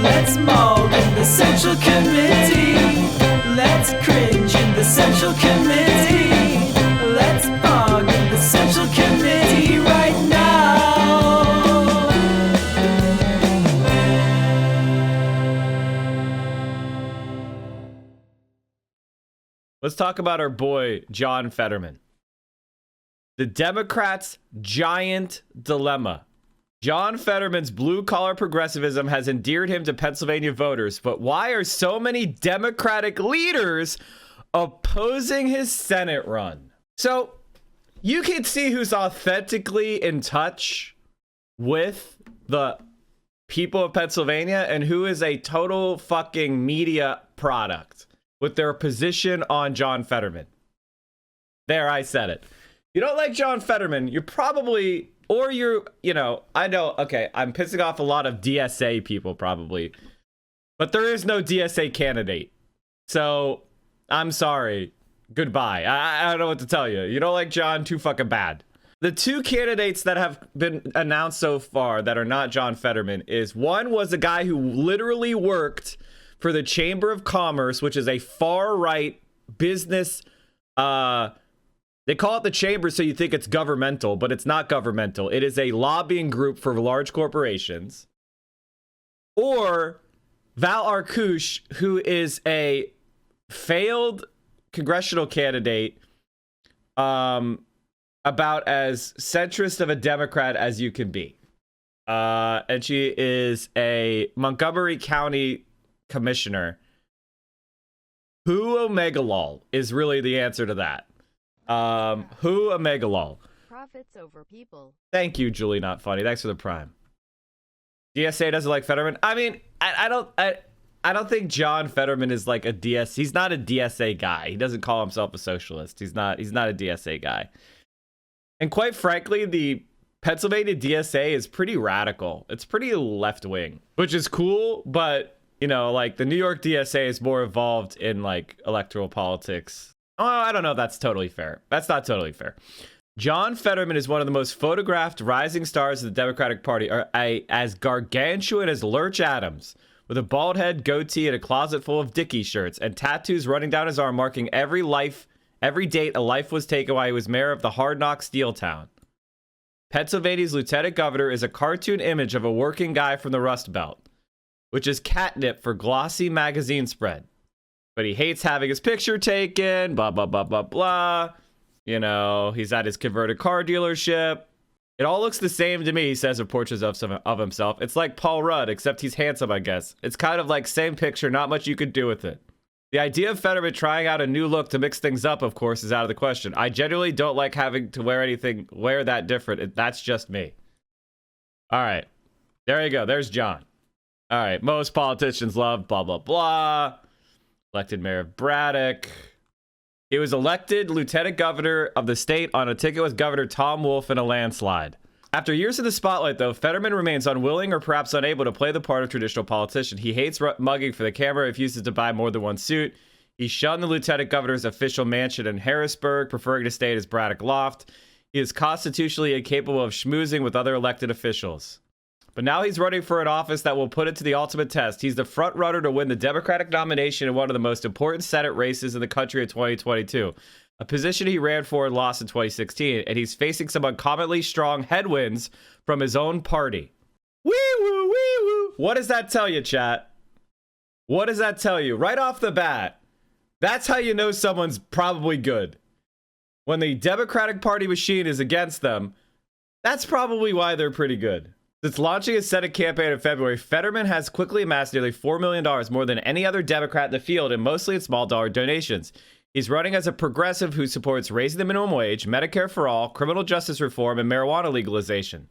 Let's maul in the Central Committee. Let's cringe in the Central Committee. Let's bog in the Central Committee right now. Let's talk about our boy, John Fetterman. The Democrats' giant dilemma. John Fetterman's blue-collar progressivism has endeared him to Pennsylvania voters, but why are so many Democratic leaders opposing his Senate run? So you can see who's authentically in touch with the people of Pennsylvania and who is a total fucking media product with their position on John Fetterman. There, I said it. You don't like John Fetterman, you're probably, or you're, I know, okay, I'm pissing off a lot of DSA people probably, but there is no DSA candidate. So, I'm sorry. Goodbye. I don't know what to tell you. You don't like John, too fucking bad. The two candidates that have been announced so far that are not John Fetterman is, one was a guy who literally worked for the Chamber of Commerce, which is a far-right business, they call it the Chamber so you think it's governmental, but it's not governmental. It is a lobbying group for large corporations. Or Val Arkush, who is a failed congressional candidate, about as centrist of a Democrat as you can be. And she is a Montgomery County commissioner. Who Omega Lol is really the answer to that. Who Omega Lol. Profits over people. Thank you, Julie Not Funny. Thanks for the prime. DSA doesn't like Fetterman. I mean, I don't think John Fetterman is like a DS. He's not a DSA guy. He doesn't call himself a socialist. He's not a DSA guy. And quite frankly, the Pennsylvania DSA is pretty radical. It's pretty left wing, which is cool, but like the New York DSA is more involved in like electoral politics. Oh, I don't know if that's totally fair. That's not totally fair. John Fetterman is one of the most photographed rising stars of the Democratic Party, as gargantuan as Lurch Adams, with a bald head, goatee, and a closet full of Dickie shirts, and tattoos running down his arm marking every date a life was taken while he was mayor of the hard-knock steel town. Pennsylvania's lieutenant governor is a cartoon image of a working guy from the Rust Belt, which is catnip for glossy magazine spread. But he hates having his picture taken, blah, blah, blah, blah, blah. He's at his converted car dealership. It all looks the same to me, he says of portraits of himself. It's like Paul Rudd, except he's handsome, I guess. It's kind of like same picture, not much you could do with it. The idea of Fetterman trying out a new look to mix things up, of course, is out of the question. I genuinely don't like having to wear that different. That's just me. All right. There you go. There's John. All right. Most politicians love blah, blah, blah. Elected mayor of Braddock. He was elected lieutenant governor of the state on a ticket with Governor Tom Wolf in a landslide. After years in the spotlight, though, Fetterman remains unwilling or perhaps unable to play the part of traditional politician. He hates mugging for the camera, refuses to buy more than one suit. He shunned the lieutenant governor's official mansion in Harrisburg, preferring to stay at his Braddock loft. He is constitutionally incapable of schmoozing with other elected officials. But now he's running for an office that will put it to the ultimate test. He's the front runner to win the Democratic nomination in one of the most important Senate races in the country in 2022. A position he ran for and lost in 2016, and he's facing some uncommonly strong headwinds from his own party. Wee-woo, wee-woo. What does that tell you, chat? What does that tell you? Right off the bat, that's how you know someone's probably good. When the Democratic Party machine is against them, that's probably why they're pretty good. Since launching his Senate campaign in February, Fetterman has quickly amassed nearly $4 million, more than any other Democrat in the field, and mostly in small dollar donations. He's running as a progressive who supports raising the minimum wage, Medicare for all, criminal justice reform, and marijuana legalization.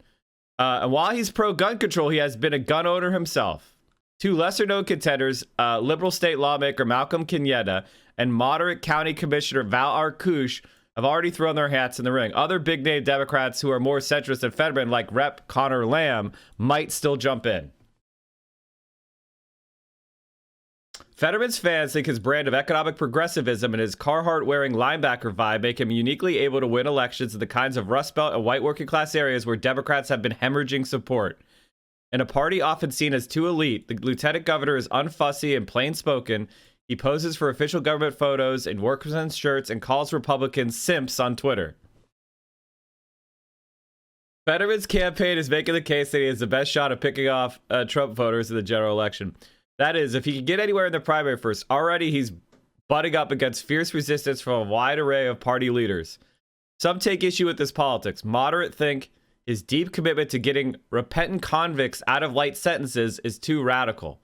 And while he's pro-gun control, he has been a gun owner himself. Two lesser-known contenders, liberal state lawmaker Malcolm Kenyatta and moderate county commissioner Val Arkush, have already thrown their hats in the ring. Other big-name Democrats who are more centrist than Fetterman, like Rep. Connor Lamb, might still jump in. Fetterman's fans think his brand of economic progressivism and his Carhartt-wearing linebacker vibe make him uniquely able to win elections in the kinds of Rust Belt and white working-class areas where Democrats have been hemorrhaging support. In a party often seen as too elite, the lieutenant governor is unfussy and plain-spoken. He poses for official government photos in workman's shirts and calls Republicans simps on Twitter. Fetterman's campaign is making the case that he has the best shot of picking off Trump voters in the general election. That is, if he can get anywhere in the primary first. Already he's butting up against fierce resistance from a wide array of party leaders. Some take issue with this politics. Moderate think his deep commitment to getting repentant convicts out of light sentences is too radical.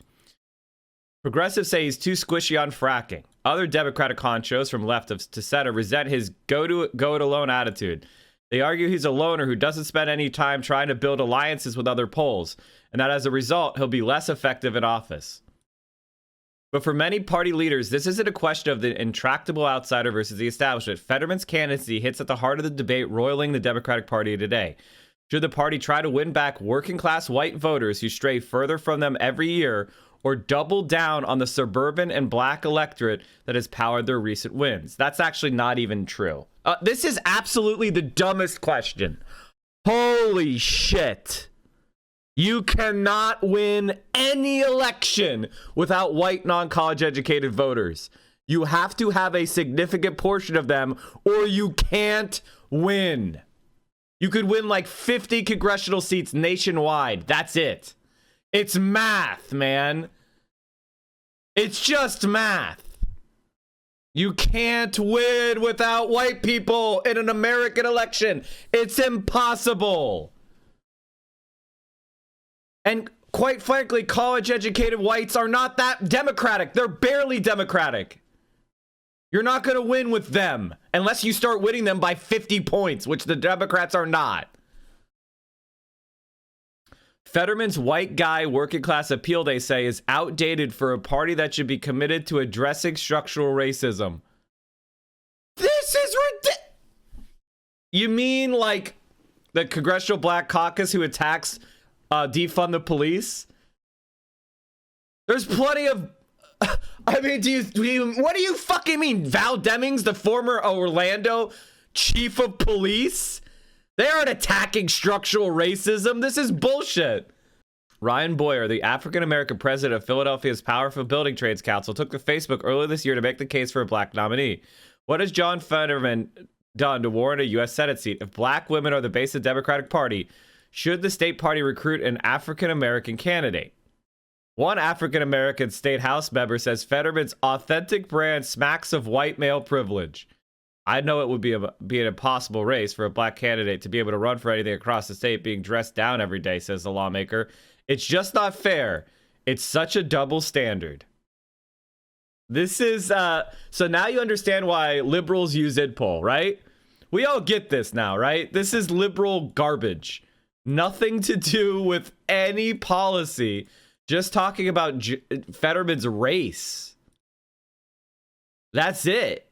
Progressives say he's too squishy on fracking. Other Democratic honchos from left to center resent his go it alone attitude. They argue he's a loner who doesn't spend any time trying to build alliances with other polls, and that as a result, he'll be less effective in office. But for many party leaders, this isn't a question of the intractable outsider versus the establishment. Fetterman's candidacy hits at the heart of the debate roiling the Democratic Party today. Should the party try to win back working-class white voters who stray further from them every year, or double down on the suburban and black electorate that has powered their recent wins? That's actually not even true. This is absolutely the dumbest question. Holy shit. You cannot win any election without white non-college educated voters. You have to have a significant portion of them or you can't win. You could win like 50 congressional seats nationwide. That's it. It's math, man. It's just math. You can't win without white people in an American election. It's impossible. And quite frankly, college-educated whites are not that democratic. They're barely democratic. You're not going to win with them unless you start winning them by 50 points, which the Democrats are not. Fetterman's white guy working class appeal, they say, is outdated for a party that should be committed to addressing structural racism. This is ridiculous. You mean like the Congressional Black Caucus who attacks defund the police? There's plenty of... I mean, what do you fucking mean? Val Demings, the former Orlando chief of police? They aren't attacking structural racism. This is bullshit. Ryan Boyer, the African-American president of Philadelphia's powerful building trades council, took to Facebook earlier this year to make the case for a black nominee. What has John Fetterman done to warrant a U.S. Senate seat? If black women are the base of the Democratic Party, should the state party recruit an African-American candidate? One African-American state house member says Fetterman's authentic brand smacks of white male privilege. I know it would be an impossible race for a black candidate to be able to run for anything across the state being dressed down every day, says the lawmaker. It's just not fair. It's such a double standard. This is, so now you understand why liberals use idpoll, right? We all get this now, right? This is liberal garbage. Nothing to do with any policy. Just talking about Fetterman's race. That's it.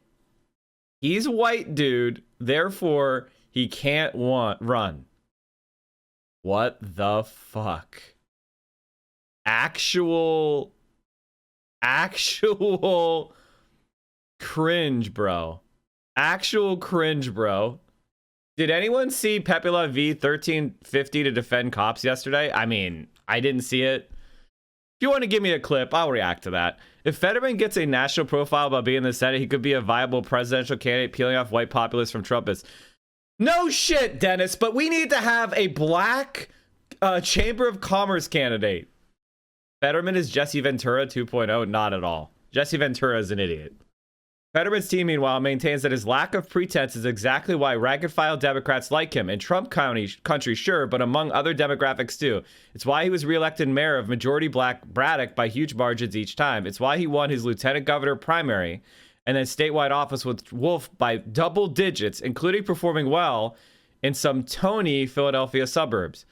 He's a white dude, therefore he can't run. What the fuck? Actual cringe, bro. Actual cringe, bro. Did anyone see Pepe La V 1350 to defend cops yesterday? I mean, I didn't see it. If you want to give me a clip, I'll react to that. If Fetterman gets a national profile about being in the Senate, he could be a viable presidential candidate peeling off white populists from Trumpists. No shit, Dennis, but we need to have a black Chamber of Commerce candidate. Fetterman is Jesse Ventura 2.0? Not at all. Jesse Ventura is an idiot. Fetterman's team, meanwhile, maintains that his lack of pretense is exactly why rank-and-file Democrats like him. In Trump country, sure, but among other demographics too. It's why he was reelected mayor of majority-black Braddock by huge margins each time. It's why he won his lieutenant governor primary and then statewide office with Wolf by double digits, including performing well in some Tony Philadelphia suburbs.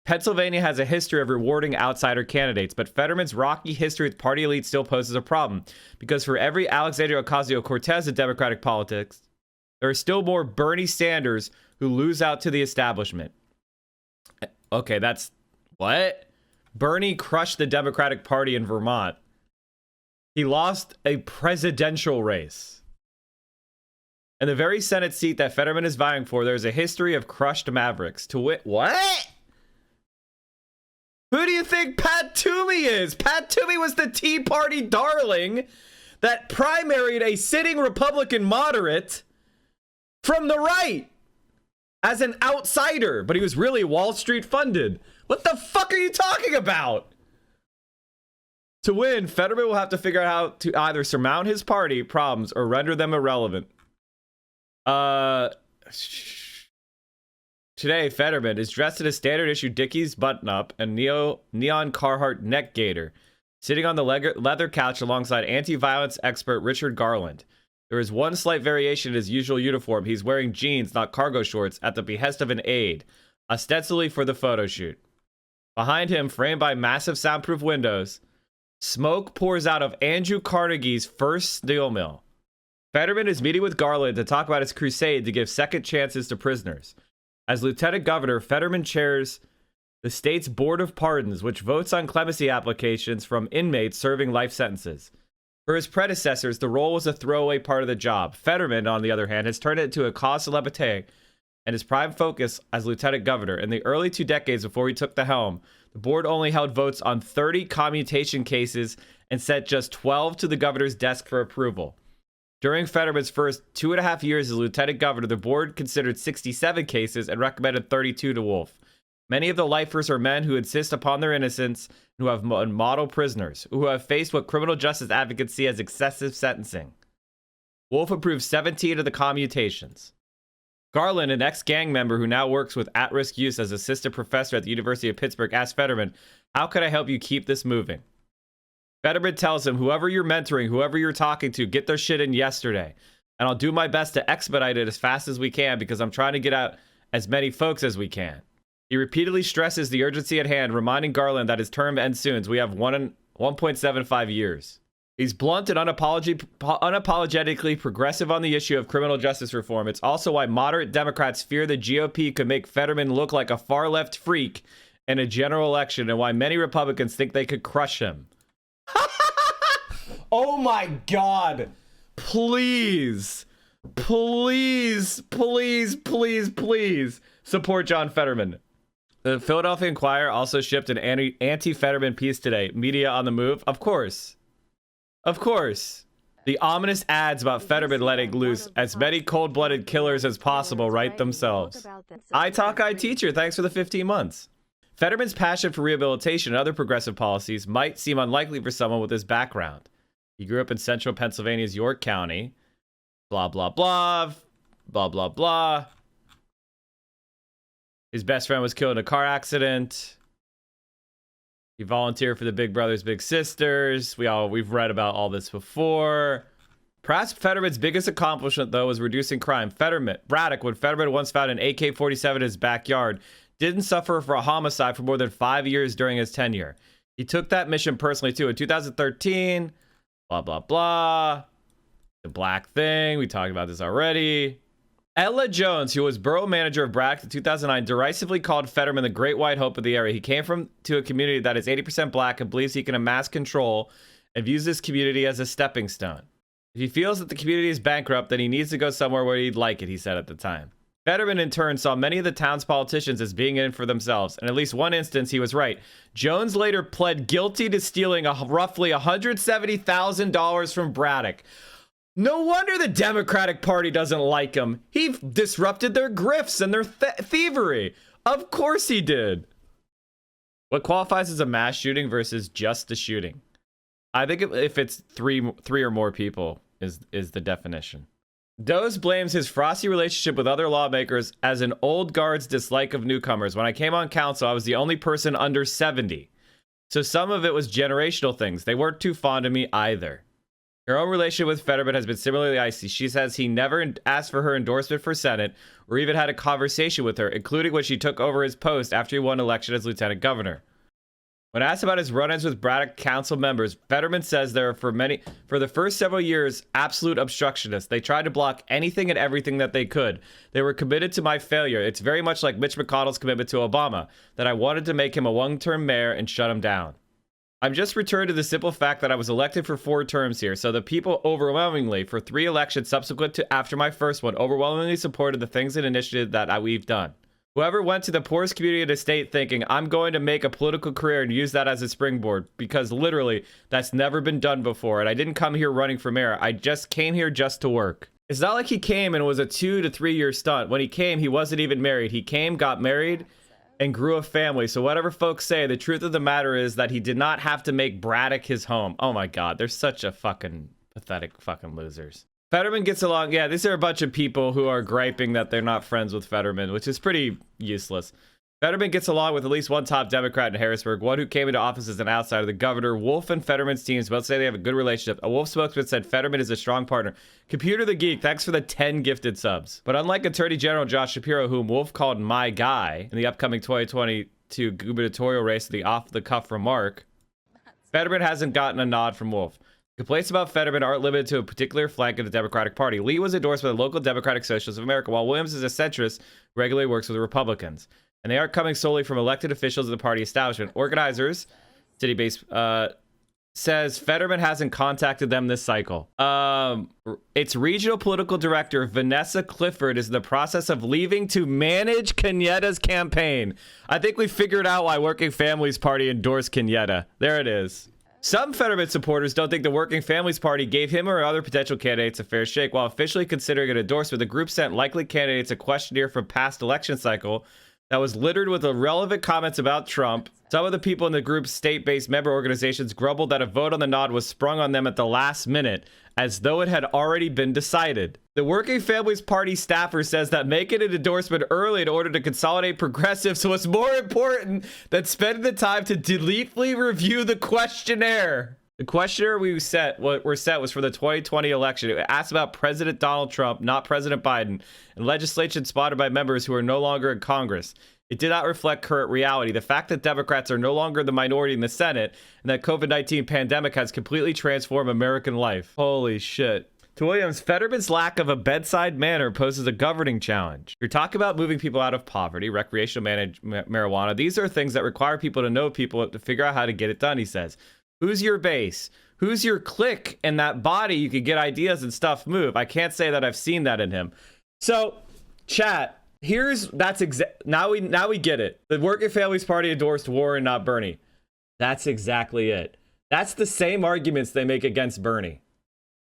Pennsylvania has a history of rewarding outsider candidates, but Fetterman's rocky history with party elite still poses a problem, because for every Alexandria Ocasio-Cortez in Democratic politics, there are still more Bernie Sanders who lose out to the establishment. Okay, that's... what? Bernie crushed the Democratic Party in Vermont. He lost a presidential race. In the very Senate seat that Fetterman is vying for, there's a history of crushed mavericks. To wit... what? Who do you think Pat Toomey is? Pat Toomey was the Tea Party darling that primaried a sitting Republican moderate from the right as an outsider, but he was really Wall Street funded. What the fuck are you talking about? To win, Fetterman will have to figure out how to either surmount his party problems or render them irrelevant. Today, Fetterman is dressed in a standard issue Dickies button-up and neon Carhartt neck gaiter, sitting on the leather couch alongside anti-violence expert Richard Garland. There is one slight variation in his usual uniform. He's wearing jeans, not cargo shorts, at the behest of an aide, ostensibly for the photo shoot. Behind him, framed by massive soundproof windows, smoke pours out of Andrew Carnegie's first steel mill. Fetterman is meeting with Garland to talk about his crusade to give second chances to prisoners. As lieutenant governor, Fetterman chairs the state's Board of Pardons, which votes on clemency applications from inmates serving life sentences. For his predecessors, the role was a throwaway part of the job. Fetterman, on the other hand, has turned it into a cause célèbre, and his prime focus as lieutenant governor. In the early 2 decades before he took the helm, the board only held votes on 30 commutation cases and sent just 12 to the governor's desk for approval. During Fetterman's first 2.5 years as lieutenant governor, the board considered 67 cases and recommended 32 to Wolf. Many of the lifers are men who insist upon their innocence and who have model prisoners, who have faced what criminal justice advocates see as excessive sentencing. Wolf approved 17 of the commutations. Garland, an ex-gang member who now works with at-risk youth as assistant professor at the University of Pittsburgh, asked Fetterman, "How can I help you keep this moving?" Fetterman tells him, "Whoever you're mentoring, whoever you're talking to, get their shit in yesterday. And I'll do my best to expedite it as fast as we can because I'm trying to get out as many folks as we can." He repeatedly stresses the urgency at hand, reminding Garland that his term ends soon, so we have 1.75 years. He's blunt and unapologetically progressive on the issue of criminal justice reform. It's also why moderate Democrats fear the GOP could make Fetterman look like a far-left freak in a general election, and why many Republicans think they could crush him. Oh my God. Please, please, please, please, please support John Fetterman. The Philadelphia Inquirer also shipped an anti-Fetterman piece today. Media on the move? Of course. Of course. The ominous ads about Fetterman letting loose as many cold-blooded killers as possible write themselves. I Talk I Teacher, thanks for the 15 months. Fetterman's passion for rehabilitation and other progressive policies might seem unlikely for someone with his background. He grew up in central Pennsylvania's York County. Blah, blah, blah. Blah, blah, blah. His best friend was killed in a car accident. He volunteered for the Big Brothers Big Sisters. We've read about all this before. Perhaps Fetterman's biggest accomplishment, though, was reducing crime. Braddock, when Fetterman once found an AK-47 in his backyard, didn't suffer for a homicide for more than 5 years during his tenure. He took that mission personally, too. In 2013, blah, blah, blah. The black thing. We talked about this already. Ella Jones, who was borough manager of Braddock in 2009, derisively called Fetterman the great white hope of the area. He came to a community that is 80% black and believes he can amass control and views this community as a stepping stone. If he feels that the community is bankrupt, then he needs to go somewhere where he'd like it, he said at the time. Fetterman, in turn, saw many of the town's politicians as being in for themselves. In at least one instance, he was right. Jones later pled guilty to stealing roughly $170,000 from Braddock. No wonder the Democratic Party doesn't like him. He disrupted their grifts and their thievery. Of course he did. What qualifies as a mass shooting versus just a shooting? I think if it's three or more people is the definition. Doze blames his frosty relationship with other lawmakers as an old guard's dislike of newcomers. When I came on council, I was the only person under 70. So some of it was generational things. They weren't too fond of me either. Her own relationship with Fetterman has been similarly icy. She says he never asked for her endorsement for Senate or even had a conversation with her, including when she took over his post after he won election as lieutenant governor. When asked about his run-ins with Braddock council members, Fetterman says there are for the first several years, absolute obstructionists. They tried to block anything and everything that they could. They were committed to my failure. It's very much like Mitch McConnell's commitment to Obama, that I wanted to make him a one-term mayor and shut him down. I'm just returned to the simple fact that I was elected for 4 terms here, so the people overwhelmingly, for 3 elections subsequent to after my first one, overwhelmingly supported the things and initiatives that we've done. Whoever went to the poorest community of the state thinking, I'm going to make a political career and use that as a springboard, because literally that's never been done before. And I didn't come here running for mayor. I just came here just to work. It's not like he came and it was a 2 to 3 year stunt. When he came, he wasn't even married. He came, got married, and grew a family. So whatever folks say, the truth of the matter is that he did not have to make Braddock his home. Oh my God, they're such a fucking pathetic fucking losers. Fetterman gets along. Yeah, these are a bunch of people who are griping that they're not friends with Fetterman, which is pretty useless. Fetterman gets along with at least one top Democrat in Harrisburg, one who came into office as an outsider. The governor, Wolf, and Fetterman's teams both say they have a good relationship. A Wolf spokesman said Fetterman is a strong partner. Computer the Geek, thanks for the 10 gifted subs. But unlike Attorney General Josh Shapiro, whom Wolf called my guy in the upcoming 2022 gubernatorial race, the off-the-cuff remark, Fetterman hasn't gotten a nod from Wolf. Complaints about Fetterman aren't limited to a particular flank of the Democratic Party. Lee was endorsed by the local Democratic Socialists of America, while Williams is a centrist, regularly works with the Republicans. And they aren't coming solely from elected officials of the party establishment. Organizers, city-based, says Fetterman hasn't contacted them this cycle. Its regional political director, Vanessa Clifford, is in the process of leaving to manage Kenyatta's campaign. I think we figured out why Working Families Party endorsed Kenyatta. There it is. Some Fetterman supporters don't think the Working Families Party gave him or other potential candidates a fair shake. While officially considering an endorsement, the group sent likely candidates a questionnaire from past election cycle that was littered with irrelevant comments about Trump. Some of the people in the group's state-based member organizations grumbled that a vote on the nod was sprung on them at the last minute, as though it had already been decided. The Working Families Party staffer says that making an endorsement early in order to consolidate progressives was more important than spending the time to deeply review the questionnaire. The questionnaire were set was for the 2020 election. It asked about President Donald Trump, not President Biden, and legislation spotted by members who are no longer in Congress. It did not reflect current reality. The fact that Democrats are no longer the minority in the Senate and that COVID-19 pandemic has completely transformed American life. Holy shit. To Williams, Fetterman's lack of a bedside manner poses a governing challenge. You're talking about moving people out of poverty, recreational marijuana. These are things that require people to know people to figure out how to get it done, he says. Who's your base? Who's your clique in that body? You can get ideas and stuff move. I can't say that I've seen that in him. So, chat, now we get it. The Working Families Party endorsed Warren, not Bernie. That's exactly it. That's the same arguments they make against Bernie.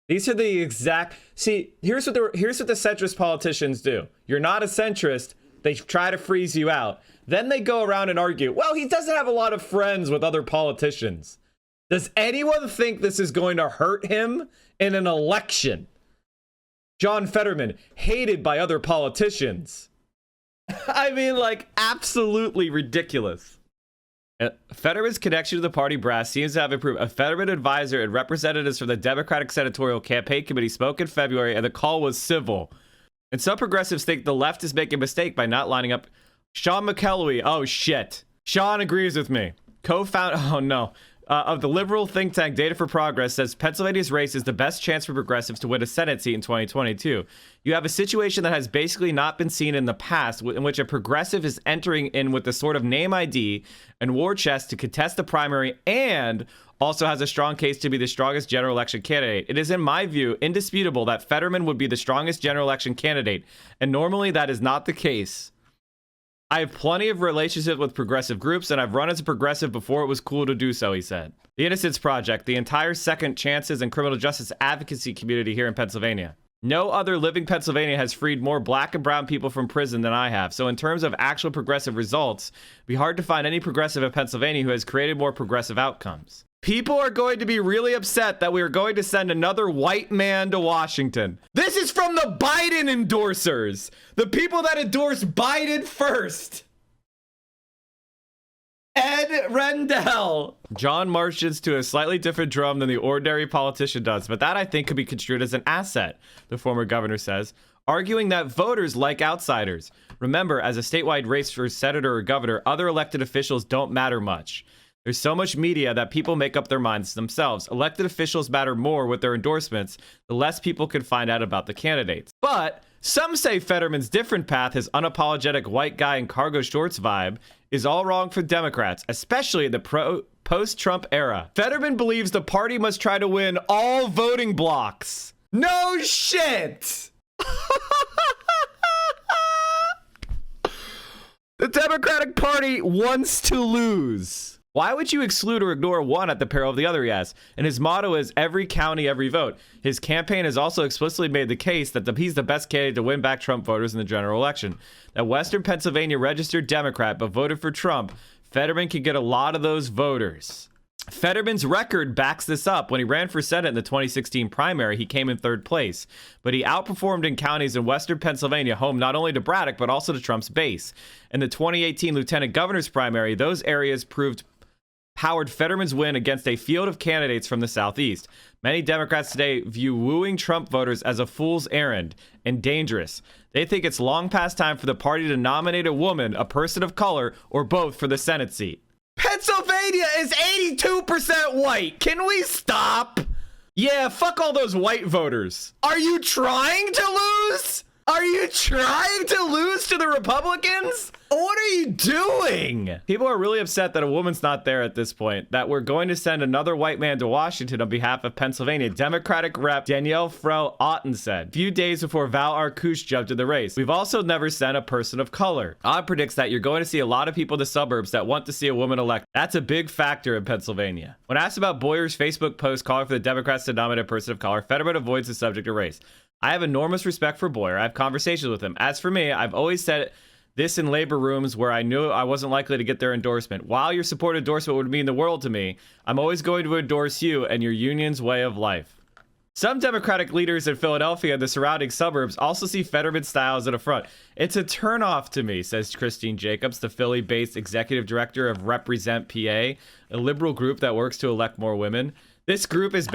These are the exact. See, here's what the centrist politicians do. You're not a centrist. They try to freeze you out. Then they go around and argue, well, he doesn't have a lot of friends with other politicians. Does anyone think this is going to hurt him in an election? John Fetterman, hated by other politicians. I mean, like, absolutely ridiculous. Fetterman's connection to the party brass seems to have improved. A Fetterman advisor and representatives from the Democratic Senatorial Campaign Committee spoke in February, and the call was civil. And some progressives think the left is making a mistake by not lining up. Sean McElwee, oh shit. Sean agrees with me. Co-founder, oh no. Of the liberal think tank Data for Progress says Pennsylvania's race is the best chance for progressives to win a Senate seat in 2022. You have a situation that has basically not been seen in the past, in which a progressive is entering in with the sort of name ID and war chest to contest the primary and also has a strong case to be the strongest general election candidate. It is, in my view, indisputable that Fetterman would be the strongest general election candidate, and normally that is not the case. I have plenty of relationships with progressive groups, and I've run as a progressive before it was cool to do so, he said. The Innocence Project, the entire second chances and criminal justice advocacy community here in Pennsylvania. No other living Pennsylvania has freed more black and brown people from prison than I have. So in terms of actual progressive results, it'd be hard to find any progressive in Pennsylvania who has created more progressive outcomes. People are going to be really upset that we are going to send another white man to Washington. This is from the Biden endorsers. The people that endorse Biden first. Ed Rendell. John marches to a slightly different drum than the ordinary politician does, but that I think could be construed as an asset, the former governor says, arguing that voters like outsiders. Remember, as a statewide race for senator or governor, other elected officials don't matter much. There's so much media that people make up their minds themselves. Elected officials matter more with their endorsements, the less people can find out about the candidates. But some say Fetterman's different path, his unapologetic white guy in cargo shorts vibe, is all wrong for Democrats, especially in the post-Trump era. Fetterman believes the party must try to win all voting blocks. No shit! The Democratic Party wants to lose. Why would you exclude or ignore one at the peril of the other, he asks. And his motto is every county, every vote. His campaign has also explicitly made the case that he's the best candidate to win back Trump voters in the general election. That Western Pennsylvania registered Democrat but voted for Trump, Fetterman could get a lot of those voters. Fetterman's record backs this up. When he ran for Senate in the 2016 primary, he came in third place. But he outperformed in counties in Western Pennsylvania, home not only to Braddock, but also to Trump's base. In the 2018 lieutenant governor's primary, those areas powered Fetterman's win against a field of candidates from the Southeast. Many Democrats today view wooing Trump voters as a fool's errand and dangerous. They think it's long past time for the party to nominate a woman, a person of color, or both for the Senate seat. Pennsylvania is 82% white. Can we stop? Yeah, fuck all those white voters. Are you trying to lose? Are you trying to lose to the Republicans? What are you doing? People are really upset that a woman's not there at this point, that we're going to send another white man to Washington on behalf of Pennsylvania. Democratic Rep. Danielle Frau-Otten said, few days before Val Arkush jumped in the race. We've also never sent a person of color. Odd predicts that you're going to see a lot of people in the suburbs that want to see a woman elected. That's a big factor in Pennsylvania. When asked about Boyer's Facebook post calling for the Democrats to nominate a person of color, Fetterman avoids the subject of race. I have enormous respect for Boyer. I have conversations with him. As for me, I've always said this in labor rooms where I knew I wasn't likely to get their endorsement. While your support endorsement would mean the world to me, I'm always going to endorse you and your union's way of life. Some Democratic leaders in Philadelphia and the surrounding suburbs also see Fetterman's style as an affront. It's a turnoff to me, says Christine Jacobs, the Philly-based executive director of Represent PA, a liberal group that works to elect more women. This group is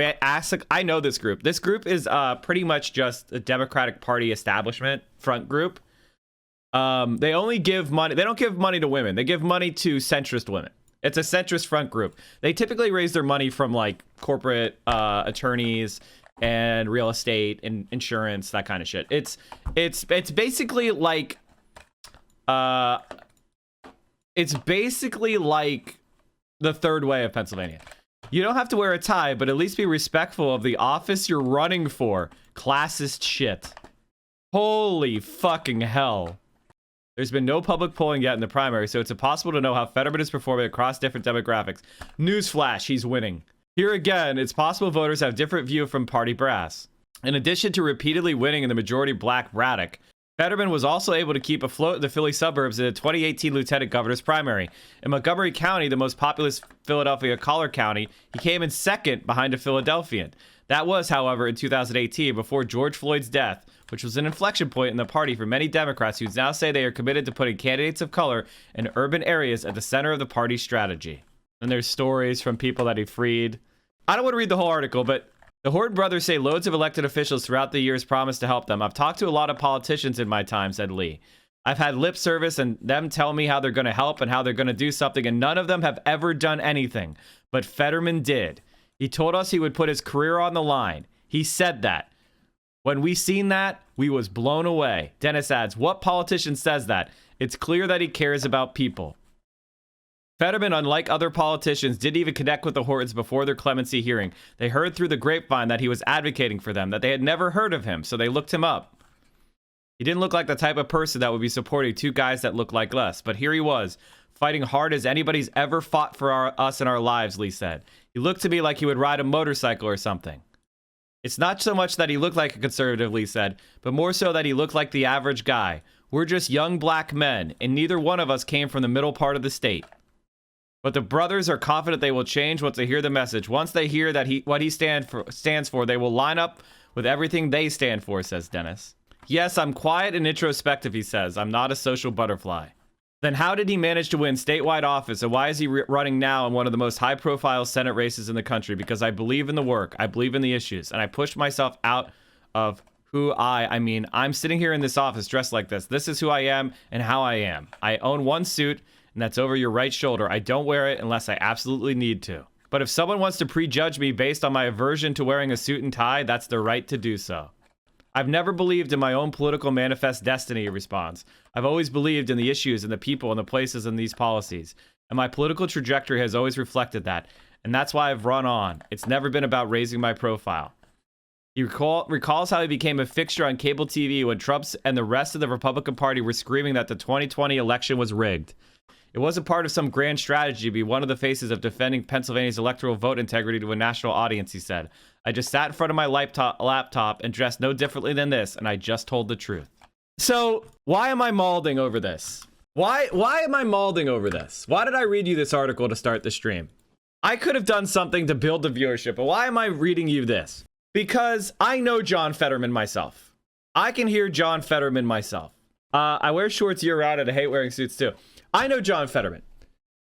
I know this group. This group is pretty much just a Democratic Party establishment front group. They only give money. They don't give money to women. They give money to centrist women. It's a centrist front group. They typically raise their money from like corporate attorneys and real estate and insurance, that kind of shit. It's basically like the third way of Pennsylvania. You don't have to wear a tie, but at least be respectful of the office you're running for. Classist shit. Holy fucking hell. There's been no public polling yet in the primary, so it's impossible to know how Fetterman is performing across different demographics. Newsflash, he's winning. Here again, it's possible voters have different view from party brass. In addition to repeatedly winning in the majority black Braddock, Fetterman was also able to keep afloat the Philly suburbs in the 2018 lieutenant governor's primary. In Montgomery County, the most populous Philadelphia collar county, he came in second behind a Philadelphian. That was, however, in 2018, before George Floyd's death, which was an inflection point in the party for many Democrats who now say they are committed to putting candidates of color in urban areas at the center of the party's strategy. And there's stories from people that he freed. I don't want to read the whole article, but the Horton brothers say loads of elected officials throughout the years promised to help them. I've talked to a lot of politicians in my time, said Lee. I've had lip service and them tell me how they're going to help and how they're going to do something, and none of them have ever done anything. But Fetterman did. He told us he would put his career on the line. He said that. When we seen that, we was blown away. Dennis adds, what politician says that? It's clear that he cares about people. Fetterman, unlike other politicians, didn't even connect with the Hortons before their clemency hearing. They heard through the grapevine that he was advocating for them, that they had never heard of him, so they looked him up. He didn't look like the type of person that would be supporting two guys that looked like us, but here he was, fighting hard as anybody's ever fought for us in our lives, Lee said. He looked to me like he would ride a motorcycle or something. It's not so much that he looked like a conservative, Lee said, but more so that he looked like the average guy. We're just young black men, and neither one of us came from the middle part of the state. But the brothers are confident they will change once they hear the message. Once they hear that what he stands for, they will line up with everything they stand for, says Dennis. Yes, I'm quiet and introspective, he says. I'm not a social butterfly. Then how did he manage to win statewide office, and why is he running now in one of the most high-profile Senate races in the country? Because I believe in the work, I believe in the issues, and I pushed myself out of I'm sitting here in this office dressed like this. This is who I am and how I am. I own one suit, and that's over your right shoulder. I don't wear it unless I absolutely need to. But if someone wants to prejudge me based on my aversion to wearing a suit and tie, that's their right to do so. I've never believed in my own political manifest destiny, he responds. I've always believed in the issues and the people and the places and these policies. And my political trajectory has always reflected that. And that's why I've run on. It's never been about raising my profile. He recalls how he became a fixture on cable TV when Trump's and the rest of the Republican Party were screaming that the 2020 election was rigged. It wasn't part of some grand strategy to be one of the faces of defending Pennsylvania's electoral vote integrity to a national audience, he said. I just sat in front of my laptop and dressed no differently than this, and I just told the truth. So, why am I malding over this? Why am I malding over this? Why did I read you this article to start the stream? I could have done something to build the viewership, but why am I reading you this? Because I know John Fetterman myself. I can hear John Fetterman myself. I wear shorts year-round, and I hate wearing suits too. I know John Fetterman.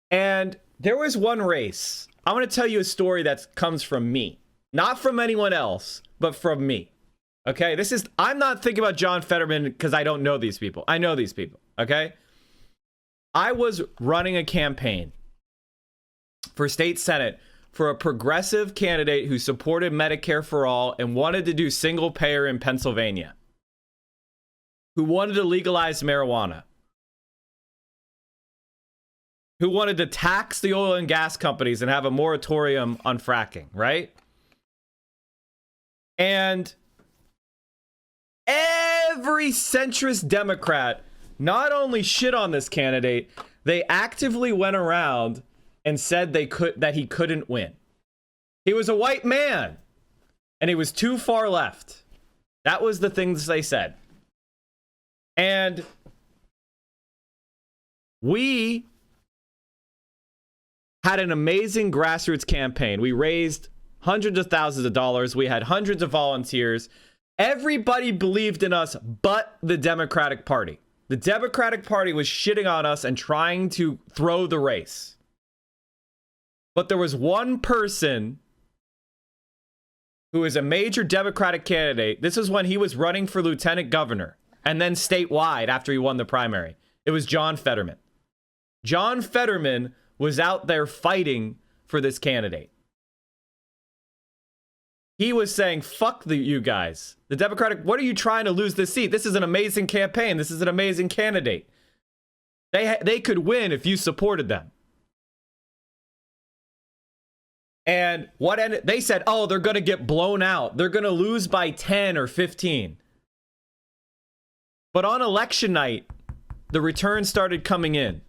And there was one race. I want to tell you a story that comes from me. Not from anyone else, but from me. Okay? I'm not thinking about John Fetterman because I don't know these people. I know these people. Okay? I was running a campaign for state senate for a progressive candidate who supported Medicare for all and wanted to do single payer in Pennsylvania, who wanted to legalize marijuana, who wanted to tax the oil and gas companies and have a moratorium on fracking, right? And every centrist Democrat not only shit on this candidate, they actively went around and said that he couldn't win. He was a white man, and he was too far left. That was the things they said. And we had an amazing grassroots campaign. We raised hundreds of thousands of dollars. We had hundreds of volunteers. Everybody believed in us but the Democratic Party. The Democratic Party was shitting on us and trying to throw the race. But there was one person who is a major Democratic candidate. This is when he was running for lieutenant governor and then statewide after he won the primary. It was John Fetterman. John Fetterman was out there fighting for this candidate. He was saying, fuck you guys. The Democratic, what are you trying to lose this seat? This is an amazing campaign. This is an amazing candidate. They could win if you supported them. And they said, oh, they're going to get blown out. They're going to lose by 10 or 15. But on election night, the returns started coming in.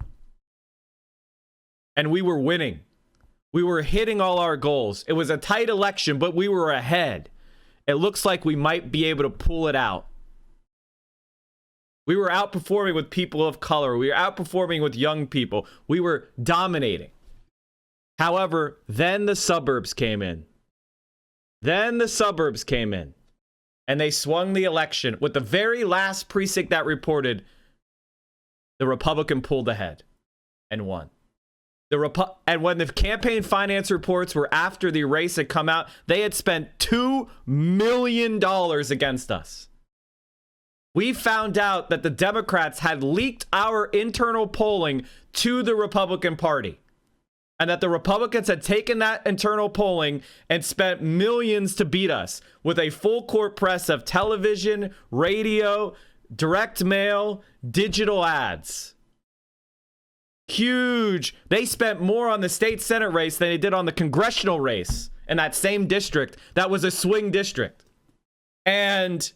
And we were winning. We were hitting all our goals. It was a tight election, but we were ahead. It looks like we might be able to pull it out. We were outperforming with people of color. We were outperforming with young people. We were dominating. However, then the suburbs came in. And they swung the election. With the very last precinct that reported, the Republican pulled ahead and won. And when the campaign finance reports were after the race had come out, they had spent $2 million against us. We found out that the Democrats had leaked our internal polling to the Republican Party. And that the Republicans had taken that internal polling and spent millions to beat us with a full court press of television, radio, direct mail, digital ads. Huge. They spent more on the state Senate race than they did on the congressional race in that same district. That was a swing district. And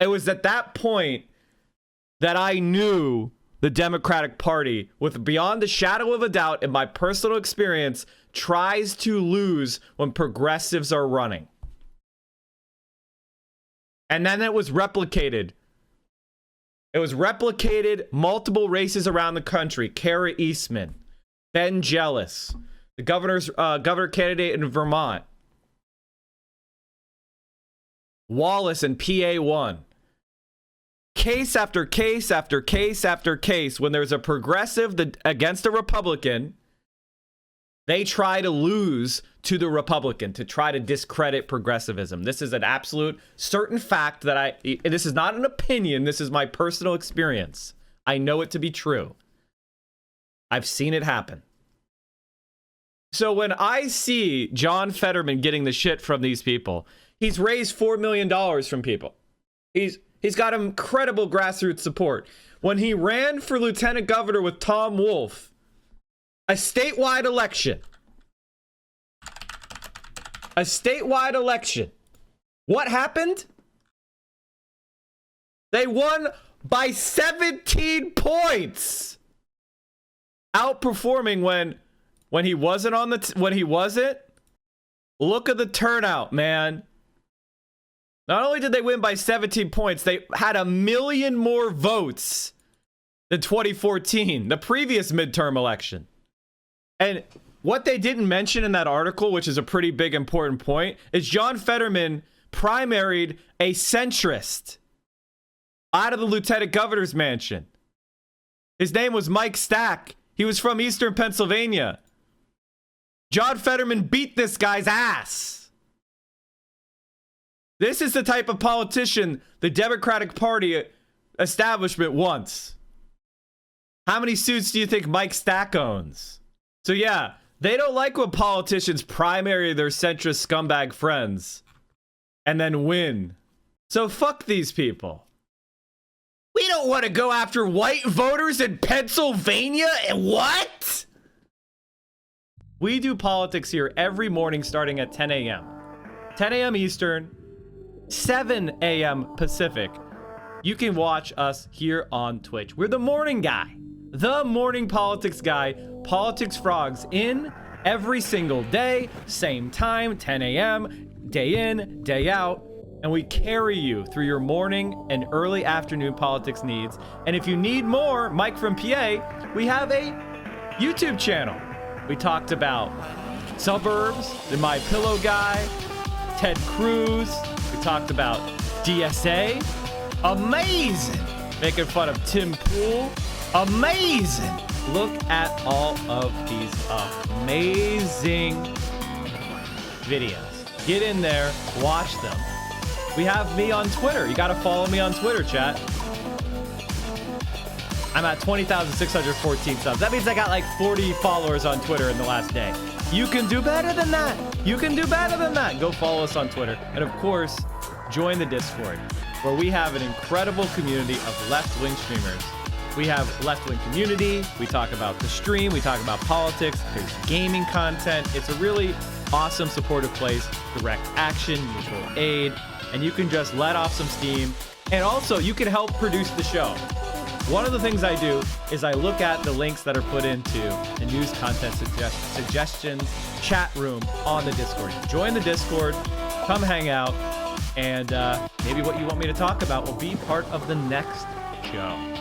it was at that point that I knew the Democratic Party, with beyond the shadow of a doubt, in my personal experience, tries to lose when progressives are running. And then it was replicated. It was replicated multiple races around the country. Kara Eastman, Ben Jealous, the governor candidate in Vermont, Wallace and PA1. Case after case after case after case, when there's a progressive against a Republican, they try to lose to the Republican to try to discredit progressivism. This is an absolute certain fact that this is not an opinion. This is my personal experience. I know it to be true. I've seen it happen. So when I see John Fetterman getting the shit from these people, he's raised $4 million from people. He's got incredible grassroots support. When he ran for lieutenant governor with Tom Wolf, a statewide election, a statewide election. What happened? They won by 17 points. Outperforming when he wasn't on the when he wasn't. Look at the turnout, man. Not only did they win by 17 points, they had 1 million more votes than 2014, the previous midterm election. And what they didn't mention in that article, which is a pretty big important point, is John Fetterman primaried a centrist out of the lieutenant governor's mansion. His name was Mike Stack. He was from Eastern Pennsylvania. John Fetterman beat this guy's ass. This is the type of politician the Democratic Party establishment wants. How many suits do you think Mike Stack owns? So yeah, they don't like when politicians primary their centrist scumbag friends and then win. So fuck these people. We don't want to go after white voters in Pennsylvania. And what? We do politics here every morning starting at 10 a.m. 10 a.m. Eastern, 7 a.m. Pacific. You can watch us here on Twitch. We're the morning guy. The morning politics guy. Politics Frogs in every single day. Same time, 10 a.m. Day in, day out. And we carry you through your morning and early afternoon politics needs. And if you need more, Mike from PA, we have a YouTube channel. We talked about suburbs, the My Pillow guy, Ted Cruz. We talked about DSA. Amazing. Making fun of Tim Pool. Amazing. Look at all of these amazing videos. Get in there, watch them. We have me on Twitter. You got to follow me on Twitter, chat. I'm at 20,614 subs. That means I got like 40 followers on Twitter in the last day. You can do better than that. You can do better than that. Go follow us on Twitter. And of course, join the Discord, where we have an incredible community of left-wing streamers. We have left-wing community. We talk about the stream. We talk about politics. There's gaming content. It's a really awesome, supportive place. Direct action, mutual aid. And you can just let off some steam. And also, you can help produce the show. One of the things I do is I look at the links that are put into the news content suggestions chat room on the Discord. Join the Discord, come hang out, and maybe what you want me to talk about will be part of the next show.